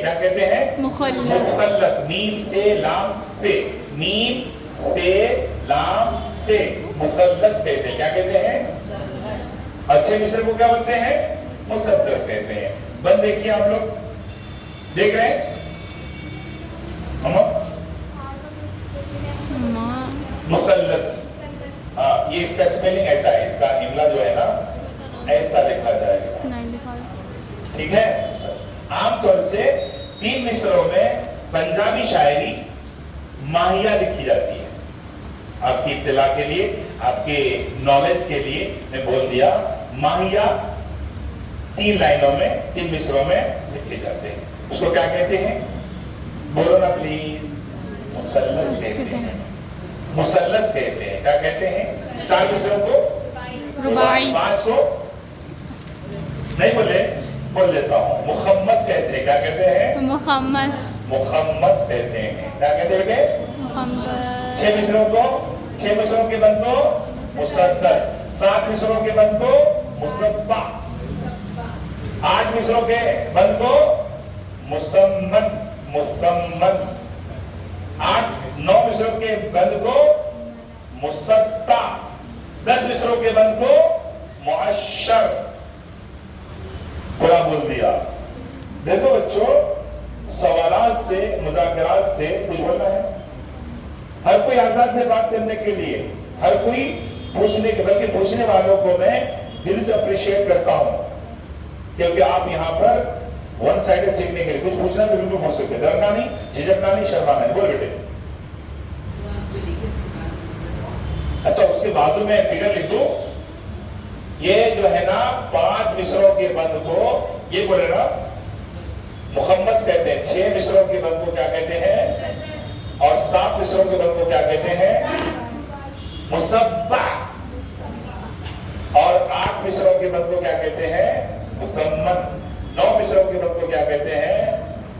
کیا کہتے ہیں؟ مخلط. مخلط. میم سے لام سے, میم سے لام سے مثلث کہتے ہیں. کیا کہتے ہیں؟ اچھے مصر کو کیا بولتے ہیں؟ مثلث کہتے ہیں. بند دیکھیے آپ لوگ, دیکھ رہے ہیں مثلث. ہاں, یہ اس کا اسپیلنگ ایسا ہے, اس کا املا جو ہے نا ایسا لکھا جائے گا. ٹھیک ہے. عام طور سے 3 مصروں میں پنجابی شاعری ماہیہ لکھی جاتی ہے. آپ کی اطلاع کے لیے, آپ کے نالج کے لیے میں بول دیا, ماہیہ 3 لائنوں میں 3 مصروں میں لکھے جاتے ہیں. اس کو کیا کہتے ہیں؟ بولو نا پلیز. مثلث کہتے ہیں. مثلث کہتے ہیں. کیا کہتے ہیں؟ 4 مصروں کو رباعی, 5 کو نہیں بولے, بول لیتا ہوں, مخمس کہتے ہیں. کیا کہتے ہیں؟ مخمس. مخمس کہتے ہیں. کیا کہتے ہیں بیٹے؟ مخمس. 6 مصروں کو, 6 مصروں کے بند کو مسدس, 7 مصروں کے بند کو مسبع, 8 مصروں کے بند کو مسمن, مسمن, 9 مصروں کے بند کو مسطع, 10 مصروں کے بند کو معشر. پورا بول دیا. دیکھو بچوں, سوالات سے, مذاکرات سے کچھ بولنا ہے. ہر کوئی آزاد ہے بات کرنے کے لیے, ہر کوئی پوچھنے کے, بلکہ پوچھنے والوں کو میں دل سے اپریشیٹ کرتا ہوں, کیونکہ آپ یہاں پر ون سائڈ سیکھنے کے لیے کچھ پوچھنا تو بالکل پوچھ سکتے, ڈرنا نہیں, جھجکنا نہیں, شرمانا نہیں. بول بیٹے. اچھا, اس کے بازو میں فگر لکھ دوں. یہ جو ہے نا 5 مصروں کے بند کو یہ بولے نا مخمس کہتے ہیں. 6 مصروں کے بند کو کیا کہتے ہیں؟ اور 7 مصروں کے بند کو کیا کہتے ہیں؟ مسبع. اور 8 مصروں کے بند کو کیا کہتے ہیں؟ مسمن. 9 مصروں کے بند کو کیا کہتے ہیں؟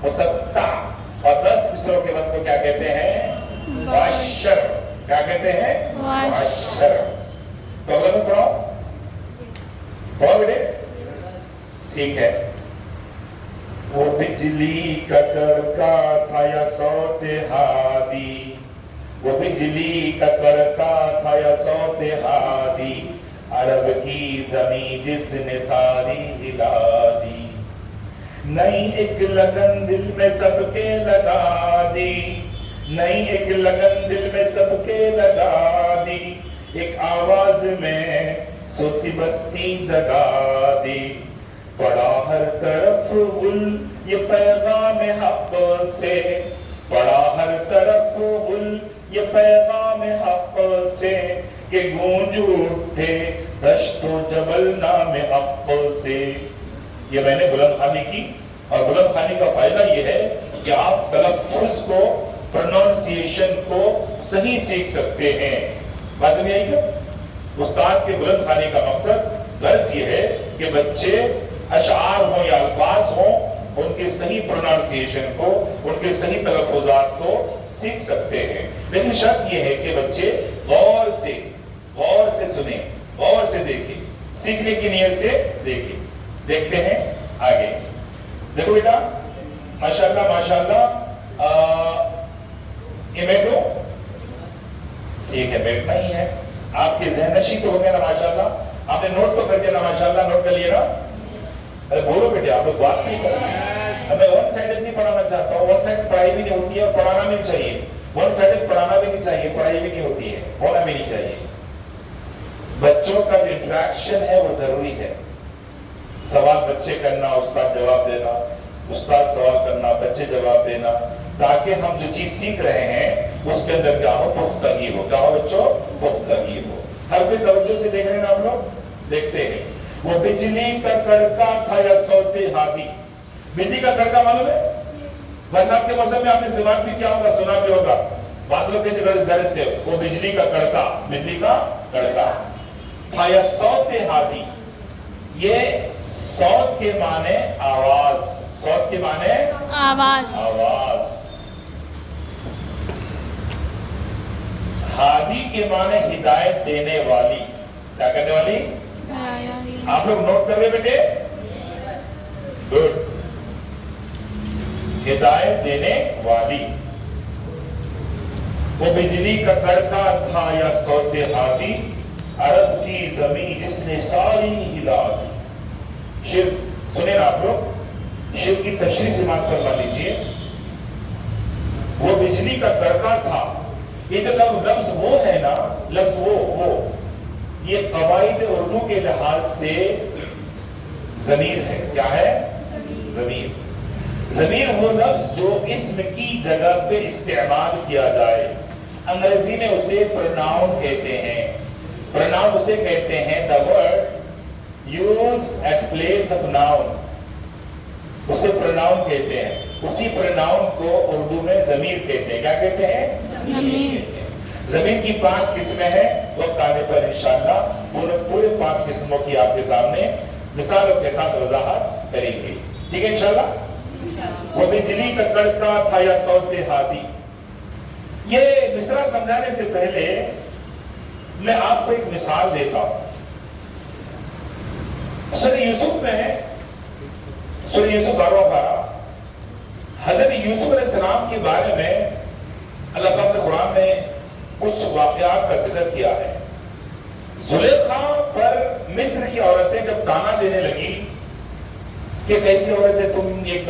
مسطع. اور 10 مصروں کے بند کو کیا کہتے ہیں؟ معشر. کیا کہتے ہیں؟ معشر. تو اگر میں پڑھاؤں پڑھاؤ بیٹے. ٹھیک ہے. وہ بجلی کا کڑکا تھا یا صوت ہادی, وہ بجلی کا کڑکا تھا یا صوت ہادی, عرب کی زمین جس نے ساری ہلا دی, نئی ایک لگن دل میں سب کے لگا دی, نئی ایک لگن دل میں سب کے لگا دی, ایک آواز میں سوتی بستی جگا دی, پڑا ہر طرف گل یہ پیغام حق سے, پڑا ہر طرف گل یہ پیغام حق سے, کہ گونج اٹھے دشت و جبل نام حق سے. یہ میں نے بلند خوانی کی, اور بلند خوانی کا فائدہ یہ ہے کہ آپ تلفظ کو, پروننسیشن کو صحیح سیکھ سکتے ہیں. بات سمجھ آئی کیا؟ استاد کے بلند خوانی کا مقصد غرض یہ ہے کہ بچے اشعار ہوں یا الفاظ ہوں, ان کے صحیح پروننسیشن کو, ان کے صحیح تلفظات کو سیکھ سکتے ہیں. لیکن شرط یہ ہے کہ بچے غور سے سنیں, غور سے دیکھیں, سیکھنے کی نیت سے دیکھیں. دیکھتے ہیں آگے. دیکھو بیٹا, ماشاءاللہ ماشاءاللہ, یہ بیٹھو. ٹھیک ہے, بیٹھنا ہی ہے. آپ کے ذہن نشی تو ہو گیا نا ماشاءاللہ, آپ نے نوٹ تو کر دیا نا ماشاءاللہ, نوٹ کر لیا نا. ارے بولو بیٹے, آپ لوگ بات نہیں کر رہے. میں ون سائڈڈ نہیں پڑھانا چاہتا ہوں, ون سائڈ پڑھائی بھی نہیں ہوتی ہے اور پڑھانا بھی نہیں چاہیے. ون سائڈ پڑھانا بھی نہیں چاہیے, پڑھائی بھی نہیں ہوتی ہے, ہونا بھی نہیں چاہیے. بچوں کا جو انٹریکشن ہے وہ ضروری ہے. سوال بچے کرنا, استاد جواب دینا, استاد سوال کرنا, بچے جواب دینا, تاکہ ہم جو چیز سیکھ رہے ہیں اس کے اندر کیا ہو, پختگی ہو. کیا ہو بچوں؟ پختگی ہو. ہر کوئی توجہ سے دیکھ رہے ہیں نا آپ لوگ؟ دیکھتے ہیں. وہ بجلی کا کڑکا تھا یا صوت ہادی. بجلی کا کڑکا معلوم ہے؟ بھائی صاحب کے موسم میں آپ نے سماعت بھی کیا ہوگا, سنا بھی ہوگا. بات لوگ کیسے گرجتے ہو؟ وہ بجلی کا کڑکا, بجلی کا کڑکا تھا یا صوت ہادی. یہ صوت کے معنی آواز, صوت کے معنی آواز, آواز. ہادی کے معنی ہدایت دینے والی. کیا کرنے والی؟ آپ لوگ نوٹ کر رہے بیٹے؟ گڈ. ہدایت دینے والی. وہ بجلی کا کڑکا تھا یا صوت ہادی، عرب کی زمین جس نے ساری ہلا دی. شعر سنیں نا آپ لوگ، شعر کی تشریح سماعت فرما لیجیے. وہ بجلی کا کڑکا تھا، یہ جو لفظ وہ ہے نا، لفظ وہ یہ قواعد اردو کے لحاظ سے ضمیر ہے. کیا ہے؟ ضمیر. ضمیر وہ لفظ جو اسم کی جگہ پہ استعمال کیا جائے. انگریزی میں اسے پروناؤن کہتے ہیں. پروناؤن اسے کہتے ہیں the word used at place of noun. اسے پروناؤن کہتے ہیں. اسی پروناؤن کو اردو میں ضمیر کہتے ہیں. کیا کہتے ہیں؟ ضمیر. ضمیر کی 5 قسمیں ہیں. وقت آنے پر انشاءاللہ پورے 5 قسموں کی آپ کے سامنے مثالوں کے ساتھ وضاحت کریں گے. ٹھیک ہے انشاءاللہ. وہ بجلی کا کڑکا تھا یا صوت ہادی. یہ مصرع سمجھانے سے پہلے میں آپ کو ایک مثال دیتا ہوں. سورہ یوسف میں، سورہ یوسف 12 حضرت یوسف علیہ السلام کے بارے میں اللہ پاک نے قرآن میں کچھ واقعات کا ذکر کیا ہے. زلیخا پر مصر کی عورتیں جب تانا دینے لگی کہ کیسی عورت ہے تم، ایک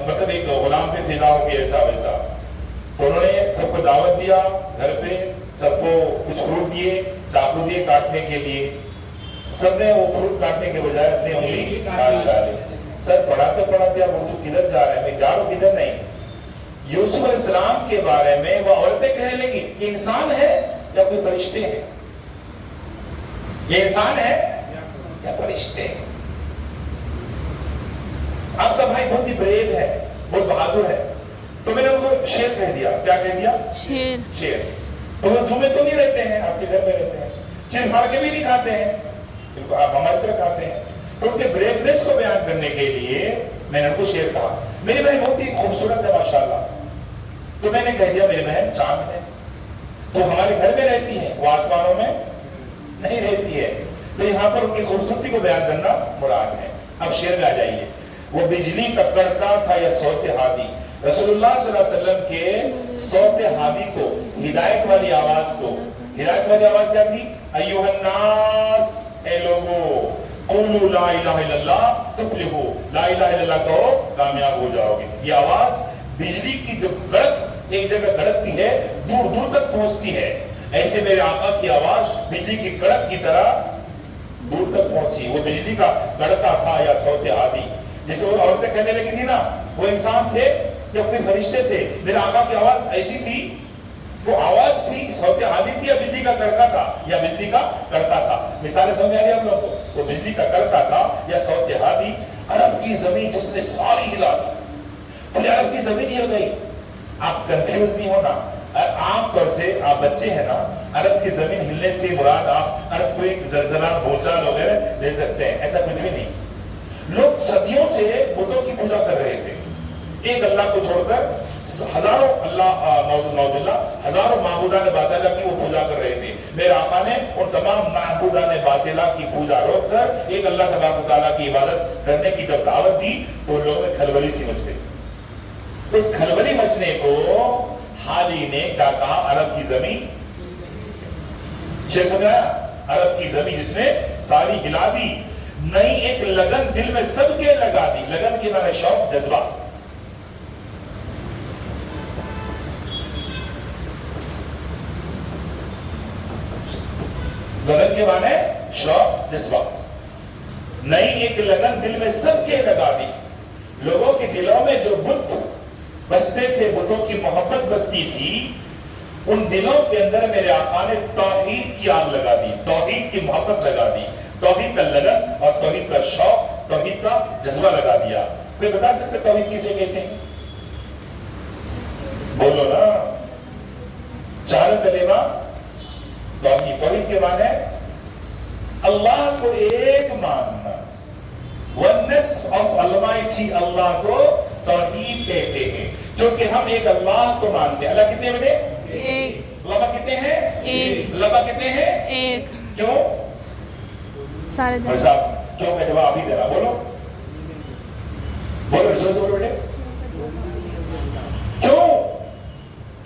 مطلب ایک غلام پہ پیدا ہوگی ایسا ویسا، تو انہوں نے سب کو دعوت دیا گھر پہ، سب کو کچھ فروٹ دیے، چاقو دیے کاٹنے کے لیے. سب نے وہ فروٹ کاٹنے کے بجائے اپنی انگلی کاٹ ڈالی. سر پڑھاتے پڑھاتے اب اردو کدھر جا رہے ہیں؟ میں جا رہا ہوں کدھر نہیں. یوسف علیہ السلام کے بارے میں وہ عورتیں کہنے لگی یہ انسان ہے یا کوئی فرشتے ہیں؟ یہ انسان ہے یا فرشتے ہیں؟ آپ کا بھائی بہت ہی بریو ہے، بہت بہادر ہے، تو میں نے ان کو شیر کہہ دیا. کیا کہہ دیا؟ شیر. تو وہ زو میں تو نہیں رہتے ہیں، آپ کے گھر میں رہتے ہیں. چر مار کے بھی نہیں کھاتے ہیں، آپ ہماری طرح کھاتے ہیں. تو ان کے بریونیس کو بیان کرنے کے لیے میں نے ان کو شیر کہا. میری بہن بہت ہی خوبصورت ہے ماشاءاللہ. تو میں نے کہہ دیا میری بہن چاند ہے، تو ہمارے گھر میں رہتی ہے، وہ آسمانوں میں نہیں رہتی ہے. تو یہاں پر ان کی خوبصورتی کو بیان کرنا مراد ہے. اب شعر میں آ جائیے. وہ بجلی کا کڑکا تھا یا صوت ہادی. رسول اللہ صلی اللہ علیہ وسلم کے صوت ہادی کو، ہدایت والی آواز کو، ہدایت والی آواز کیا تھی؟ ایھا الناس، اے لوگو، قولوا لا الہ الا اللہ تفلحوا، لا الہ الا اللہ کہو کامیاب ہو جاؤ گے. یہ آواز بجلی کی جو کڑک ایک جگہ کڑکتی ہے دور دور تک پہنچتی ہے، ایسے میرے آقا کی آواز بجلی کی کڑک کی طرح دور تک پہنچی. وہ بجلی کا کڑکا تھا یا صوت ہادی. جسے وہ عورتیں کہنے لگی تھی نا وہ انسان تھے یا کوئی فرشتے تھے. میرے آقا کی آواز ایسی تھی، وہ آواز تھی صوت ہادی تھی یا بجلی کا کڑکا تھا؟ یا بجلی کا کڑکا تھا. مثالیں سمجھ آ رہی آپ لوگوں کو؟ وہ بجلی کا کڑکا تھا یا صوت ہادی. عرب کی زمین جس نے ساری ہلا دی. بولے عرب کی زمین ہل گئی. آپ کنفیوز نہیں ہونا. عام طور سے آپ بچے ہیں نا، عرب کی زمین ہلنے سے مراد آپ عرب کو ایک زلزلہ بھوچال وغیرہ لے سکتے ہیں، ایسا کچھ بھی نہیں. لوگ صدیوں سے بتوں کی پوجا کر رہے تھے. ایک اللہ کو چھوڑ کر ہزاروں اللہ نعوذ باللہ ہزاروں معبودان باطلہ کی وہ پوجا کر رہے تھے. میرے آقا نے ان تمام معبودان باطلہ کی پوجا روک کر ایک اللہ تبارک و تعالیٰ کی عبادت کرنے کی جب دعوت دی تو لوگوں میں کھلبلی سی مچ گئی. اس کھلبلی مچنے کو حالی نے کیا کہا؟ عرب کی زمین. شعر سمجھایا؟ عرب کی زمین جس نے ساری ہلا دی. نئی ایک لگن دل میں سب کے لگا دی. لگن کے معنی شوق، جذبہ. لگن کے معنی شوق، جذبہ. نئی ایک لگن دل میں سب کے لگا دی. لوگوں کے دلوں میں جو بت بستے تھے، بتوں کی محبت بستی تھی، ان دلوں کے اندر میرے آقا نے توحید کی آگ لگا دی، توحید کی محبت لگا دی، توحید کا لگن اور توحید کا شوق، توحید کا جذبہ لگا دیا. کوئی بتا سکتے توحید کسے کہتے ہیں؟ بولو نا. چار کلمہ توحید. توحید کے معنی اللہ کو ایک ماننا. oneness of Almighty اللہ کو توحید کہتے ہیں. کیونکہ ہم ایک اللہ کو مانتے ہیں. اللہ کتنے بنے؟ ایک. اللہ کتنے ہیں؟ ایک. اللہ کتنے ہیں؟ ایک. کیوں؟ سارے بھائی صاحب کیوں کا جواب ہی دینا. بولو بولو، رسول سے بولو بیٹے.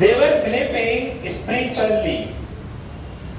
they were sleeping spiritually।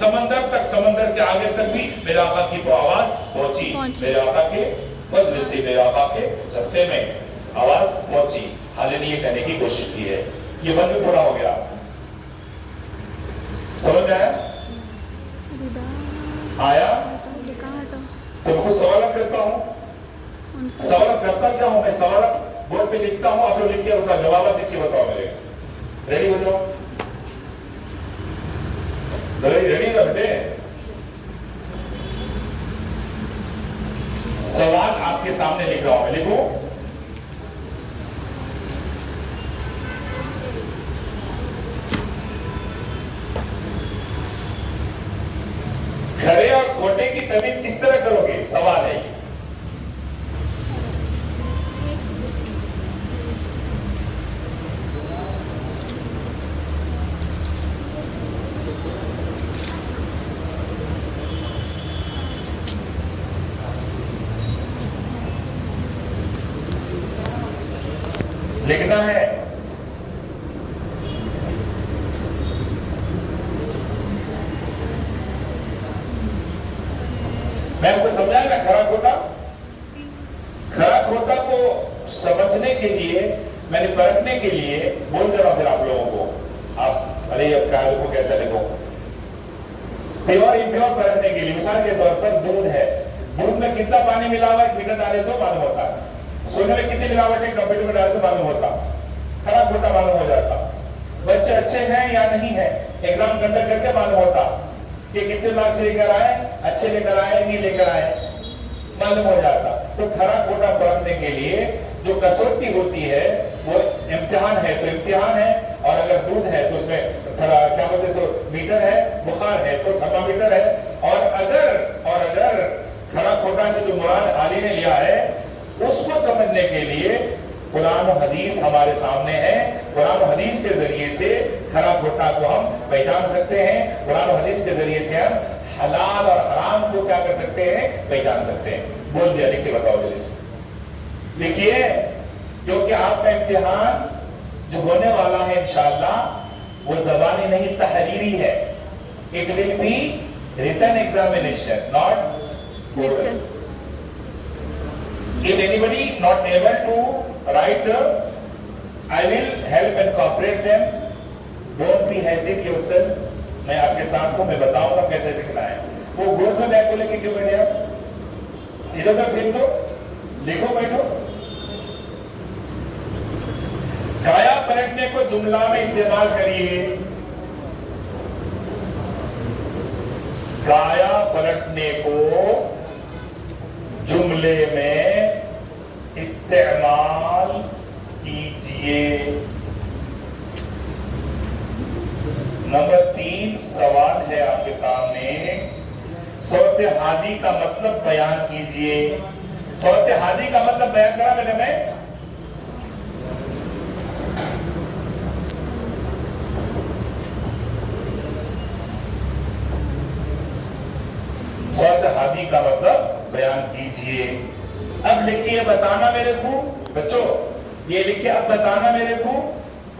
سمندر تک، سمندر کے آگے تک بھی میرے آقا کی تو آواز پہنچی، میرے آقا کے فضل سے، میرے آقا کے صدقے میں آواز پہنچی. حال نے یہ کہنے کی کوشش کی ہے. یہ بند پورا ہو گیا. سمجھ آیا؟ آیا؟ تو میں خود سوالات کرتا ہوں. سوالات کرتا کیا ہوں؟ میں سوالات بورڈ پہ لکھتا ہوں، آپ لوگ لکھ کے بتاؤ، جوابات لکھ کے بتاؤ میرے. ریڈی ہو جاؤ. ریڈی کر بیٹے. سوال آپ کے سامنے لکھ رہا ہوں میں. لکھو. کھرے اور کھوٹے کی تمیز کس طرح کرو گے؟ سوال ہے. لکھنا ہے. میں آپ کو سمجھایا نا کھرا کھوٹا. کھرا کھوٹا کو سمجھنے کے لیے، میں نے پرکھنے کے لیے بول دے رہا ہوں پھر آپ لوگوں کو. آپ ارے اب کیا لکھو، کیسا لکھو؟ پیور امپیور پرکھنے کے لیے مثال کے طور پر دودھ ہے. دودھ میں کتنا پانی ملا ہوا ہے؟ میٹر ڈالے تو معلوم ہوتا ہے. سونے میں کتنی ملاوٹ ہے؟ کمپیوٹر میں ڈالے تو معلوم ہوتا. کھرا کھوٹا معلوم ہو جاتا. بچے اچھے ہیں یا نہیں ہیں ایگزام کنڈکٹ کر کے معلوم ہوتا کہ کتنے مارکس لے کر آئے، اچھے لے کر آئے، نہیں لے کر آئے، معلوم ہو جاتا. تو کھرا کھوٹا پرکھنے کے لیے جو کسوٹی ہوتی ہے وہ امتحان ہے تو امتحان ہے. اور اگر دودھ ہے تو اس میں کیا بولتے ہیں میٹر ہے، بخار ہے تو تھرمامیٹر ہے. اور اگر کھرا کھوٹا سے جو مراد عالی نے لیا ہے اس کو سمجھنے کے لیے قرآن و حدیث ہمارے سامنے ہے. قرآن و حدیث کے ذریعے سے کھرا کھوٹا کو ہم پہچان سکتے ہیں. قرآن و حدیث کے ذریعے سے ہم حلال اور حرام کو کیا کر سکتے ہیں؟ پہچان سکتے ہیں. بول دیا، لکھ کے بتاؤ جلدی سے. لکھیے، کیونکہ آپ کا امتحان جو ہونے والا ہے انشاءاللہ وہ زبانی نہیں تحریری ہے. It will be written examination, not slip test. If anybody not able to write, I will help and cooperate them. Don't be hesitate yourself. میں آپ کے ساتھ ہوں، میں بتاؤں گا کیسے سکھنا ہے. وہ گود میں بیگ کو لے کے کیوں بیٹھے آپ؟ ادھر کا پھر دو، لکھو، بیٹھو. کایا پلٹنے کو جملہ میں استعمال کریے. کایا پلٹنے کو جملے میں استعمال کیجئے. نمبر 3 سوال ہے آپ کے سامنے. صورت حادی کا مطلب بیان کیجئے. صورت حادی کا مطلب بیان کرا میں نے. صورت حادی کا مطلب بیان کیجئے. اب لکھیے بتانا میرے کو. بچوں یہ لکھیے اب بتانا میرے کو.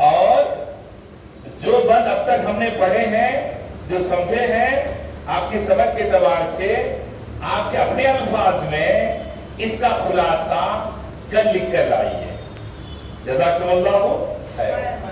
اور جو بند اب تک ہم نے پڑھے ہیں، جو سمجھے ہیں، آپ کے سبق کے اعتبار سے آپ کے اپنے الفاظ میں اس کا خلاصہ کل لکھ کر لائیے. جزاکم اللہ خیر.